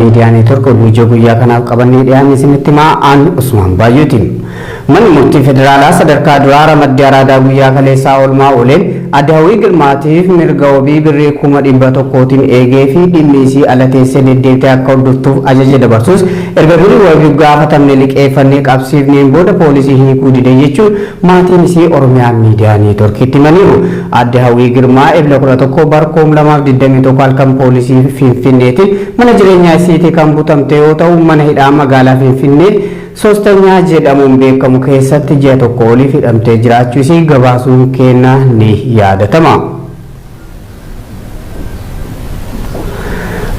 Miidiyaanii tokko guyyaa guyyaa kanaaf qabannee dhiyaanne isinitti aan Usmaan Baay'ootiin. Manni murtii federaalaa sadarkaa duraa ramaddii araadaa guyyaa kaleessaa oolmaa ooleen Addaawwii Girmaatiif mirga wabii birrii 100,000tiin eegee fi dhimmi isii ala teessee deddeebitee akka hordoftuuf ajaja dabarsus erga durii wabii gaafatamne liqeeffannee qabsiifneen booda poolisii hiikuu dide jechuun maatiin isii Oromiyaa Miidiyaanii Torkiitti himaniiru. Addaawwii Girmaa Ebla 11 bara 2021 halkan poolisii Finfinneetiin mana jireenyaa isiitii kan butamte yoo ta'u mana hidhaa magaalaa Finfinnee soostanya jedhamuun beekamu keessatti ji'a tokko oliif hidhamtee jiraachuu isii gabaasuun keenya ni yaadatama.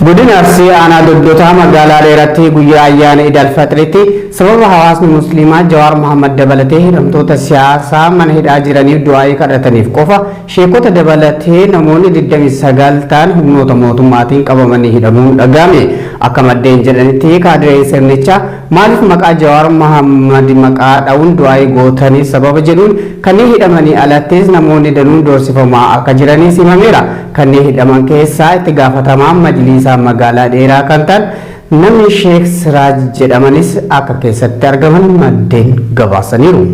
Godina Arsii aanaa Doddotaa magaalaa dheeratti guyyaa ayyaana Iid al-Fitriitti sababa hawaasni musliimaa Jawaar Mohammad dabalatee hidhamtoota siyaasaa mana hidhaa jiraniif du'aa kadhataniif qofa sheekota dabalatee namoonni 29 ta'an humnoota mootummaatiin qabamanii hidhamuun dhagahame. Akka maddeen jedhanitti kaadireen sirnichaa maaliif maqaa Jawaar Mohammad maqaa dha'uun du'aa gootanii sababa jedhuun kanneen hidhamanii alattis namoonni danuun doorsifamaa akka jiranis himameera. Kanneen hidhaman keessaa itti gaafatamaan majlisaa magaalaa dheeraa kan ta'an namni Sheekh Siraaj jedhamanis akka keessatti argaman maddeen gabaasaniiru.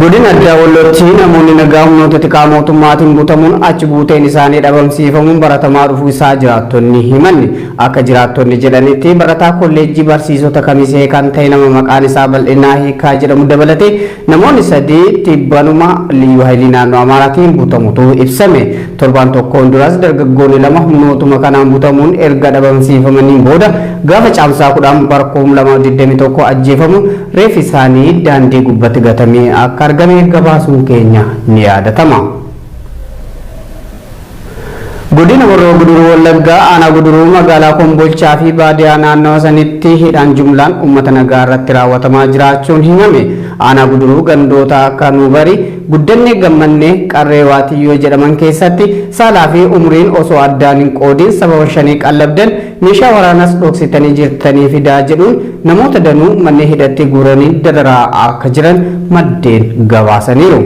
Godina addaa Wallootti namoonni nagaa humnoota tikaa mootummaatiin butamuun achi buuteen isaanii dhabamsiifamuun baratamaa dhufuu isaa jiraattonni himanni. Akka jiraattonni jedhanitti barataa kolleejjii barsiisota Kamisee kan ta'e nama maqaan isaa Bal'inaa Hiikaa jedhamu dabalatee namoonni 3 tibbanuma liyyuu haayilii naannoo Amaaraatiin butamutu ibsame. Torbaan tokkoon duras dargaggoonni 2 humnootuma kanaan butamuun erga dhabamsiifamaniin booda gaafa caamsaa 10 bara 2021 ajjeefamu reeffi isaanii daandii gubbatti gatamee akka argame gabaasuun keenya ni yaadatama. Godina Horroo Guduruu Wallaggaa aanaa Guduruu magaalaa Kombolchaa fi baadiyyaa naannoo sanitti hidhaan jumlaan uummata nagaa irratti raawwatamaa jiraachuun himame. Aanaa Guduruu gandoota akka Nuubarii, Guddannee, Gammannee, Qarree Waatiyyoo jedhaman keessatti saalaa fi umriin osoo addaan hin qoodin sababa shanii qallabdan meeshaa waraanas dhoksitanii jirtanii fidaa jedhuun namoota danuu manneen hidhatti guuranii dararaa akka jiran maddeen gabaasaniiru.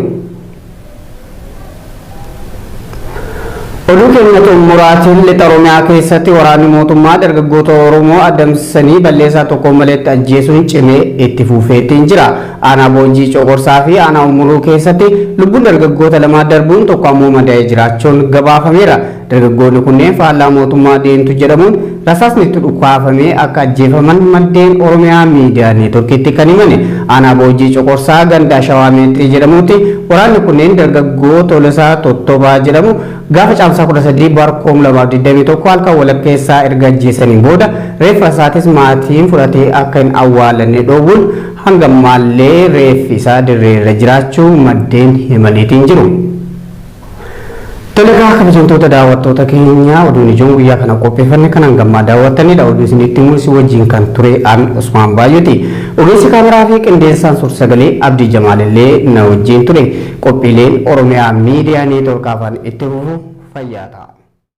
Oduu keenya xumuraatiin lixa Oromiyaa keessatti waraanni mootummaa dargaggoota Oromoo adamsanii balleessaa tokko maleetti ajjeesuun cimee itti fufeetiin jira. Aanaa Boojii Coqorsaa fi aanaa Umuruu keessatti lubbuun dargaggoota 2 darbuun tokko ammoo madaa'ee jiraachuun gabaafameera. Dargaggoonni kunneen faallaa mootummaa deemtu jedhamuun rasaasni itti dhukaafamee akka ajjeefaman maddeen Oromiyaa Miidiyaanii Torkiitti kan himane. Aanaa Boojii Coqorsaa gandaa Shawaa Meexxii jedhamutti waraanni kunneen dargaggoo Tolosaa Tottobaa jedhamu gaafa caamsaa 13 bara 2021 halkan walakkeessaa erga ajjeesaniin booda reeffa isaatis maatiin fudhatee akka hin awwaalanne dhoowwuun hanga ammaallee reeffi isaa dirreerra jiraachuu maddeen himaniitiin jiru. Toleegaa kabajamtoota daawwattoota keenya oduun ijoon guyyaa kana qopheeffanne kan hangammaa daawwattanidha. Oduu isinitti mul'isu wajjin kan ture aan Usmaan Baay'ooti. Ogeessi kaameraa fi qindeessaan suur-sagalee Abdii Jamaalillee na wajjin ture. Qophiileen Oromiyaa Miidiyaa Neetwoork afaan itti fufu fayyaa ta'a.